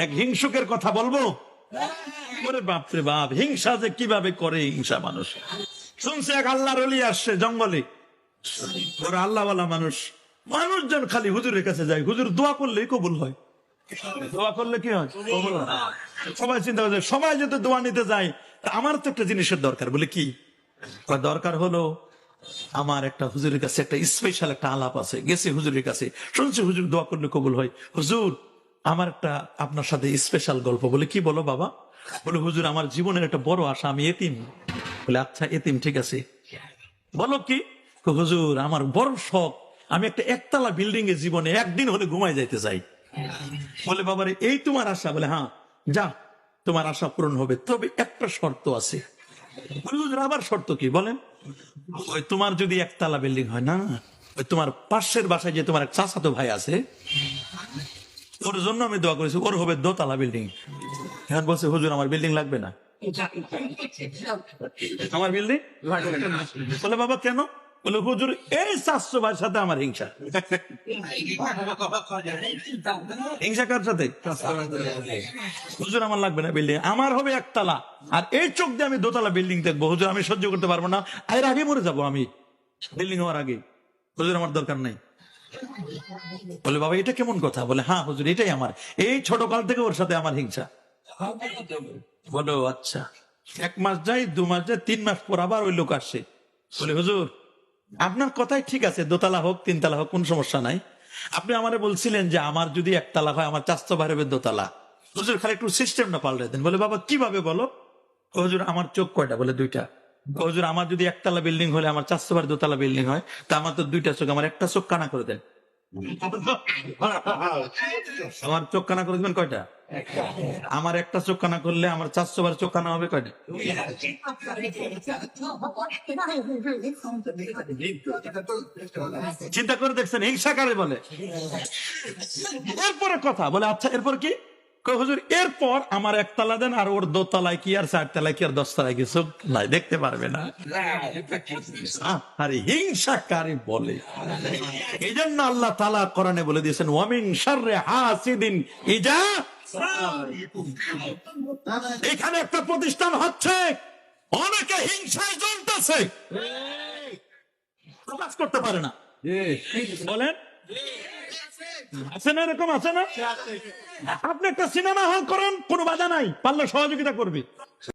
এক হিংসুকের কথা বলবো? ওরে বাপরে বাপ, হিংসা যে কিভাবে করে হিংসা মানুষ। শুনছে এক আল্লাহর ওলি আসছে জঙ্গলে, ওরা আল্লাহওয়ালা মানুষ, মানুষজন খালি হুজুরের কাছে যায়, হুজুর দোয়া করলেই কবুল হয়। দোয়া করলে কি হয়? কবুল হয়। সবাই চিন্তা করে, সবাই যদি দোয়া নিতে যায়, তা আমার তো একটা জিনিসের দরকার। বলে কি দরকার? হলো আমার একটা হুজুরের কাছে একটা স্পেশাল একটা আলাপ আছে। গেছে হুজুরের কাছে, শুনছে হুজুর দোয়া করলে কবুল হয়। হুজুর আমার একটা আপনার সাথে স্পেশাল গল্প। বলে কি বলো বাবা? বলে হুজুর আমার জীবনের একটা বড় আশা, আমি এতিম। বলে আচ্ছা এতিম, ঠিক আছে, বলো কি? হুজুর আমার বড় শখ, আমি একটা একতলা বিল্ডিং এ জীবনে একদিন হলে ঘুমায় যাইতে চাই। বলে বাবারে এই তোমার আশা? বলে হ্যাঁ, যা তোমার আশা পূরণ হবে, তবে একটা শর্ত আছে। বলে হুজুর আবার শর্ত কি বলেন? ওই তোমার যদি একতলা বিল্ডিং হয় না, ওই তোমার পাশের বাসায় যে তোমার এক চাচাতো ভাই আছে, ওর জন্য আমি দোয়া করেছি, ওর হবে দোতলা বিল্ডিং। এখন বলছে হুজুর আমার বিল্ডিং লাগবে না, আমার বিল্ডিং। বলে বাবা কেন? বলে হুজুর এই চারশো ভাইয়ের সাথে আমার হিংসা। হিংসা কার সাথে? হুজুর আমার লাগবে না বিল্ডিং, আমার হবে একতলা, আর এই চোখ দিয়ে আমি দোতলা বিল্ডিং দেখবো। হুজুর আমি সহ্য করতে পারবো না, এর আগে মরে যাবো আমি, বিল্ডিং হওয়ার আগে। হুজুর আমার দরকার নাই। বলে বাবা এটা কেমন কথা? বলে হ্যাঁ হুজুর এটাই আমার, এই ছোট কাল থেকে ওর সাথে আমার হিংসা। বলো আচ্ছা। 1 মাস যায়, 2 মাস যায়, 3 মাস পর আবার ওই লোক আসছে। বলে হুজুর আপনার কথাই ঠিক আছে, দোতলা হোক 3 তলা হোক কোন সমস্যা নাই। আপনি আমারে বলছিলেন যে আমার যদি একতলা হয়, আমার চাচতো ভাই হবে দোতলা। হুজুর খালি একটু সিস্টেমটা পাল্টে দেন। বলে বাবা কিভাবে বলো? হুজুর আমার চোখ কয়টা? বলে 2টা। হুজুর আমার যদি একতলা বিল্ডিং হলে আমার চাচতো ভাই দোতলা বিল্ডিং হয়, তা আমার তো 2টা চোখ, আমার একটা চোখ কানা করে দেন। আমার চোখ কানা করে দিবেন কয়টা? আমার একটা চোখ কানা করলে আমার চারশো বার চোখ কানা হবে কয়টা? চিন্তা করে দেখছেন হিংসা কারে বলে? এরপরে কথা বলে আচ্ছা এরপর কি? কয় হুজুর এরপর আমার একতলা দেন, আর ওর দোতলায় কি আর 4 তলায় কি আর 10 তলায় কি চোখ নাই, দেখতে পারবে না। আরে হিংসা কারে বলে? এই জন্য আল্লাহ তাআলা কোরআনে বলে দিয়েছেন ওয়ামিন শাররি হাসিদিন ইজা। এখানে একটা প্রতিষ্ঠান হচ্ছে, অনেকে হিংসায় জ্বলতেছে, প্রকাশ করতে পারে না। বলেন আছে না? এরকম আছে না? আপনি একটা সিনেমা হল করেন, কোনো বাধা নাই, পারলে সহযোগিতা করবে।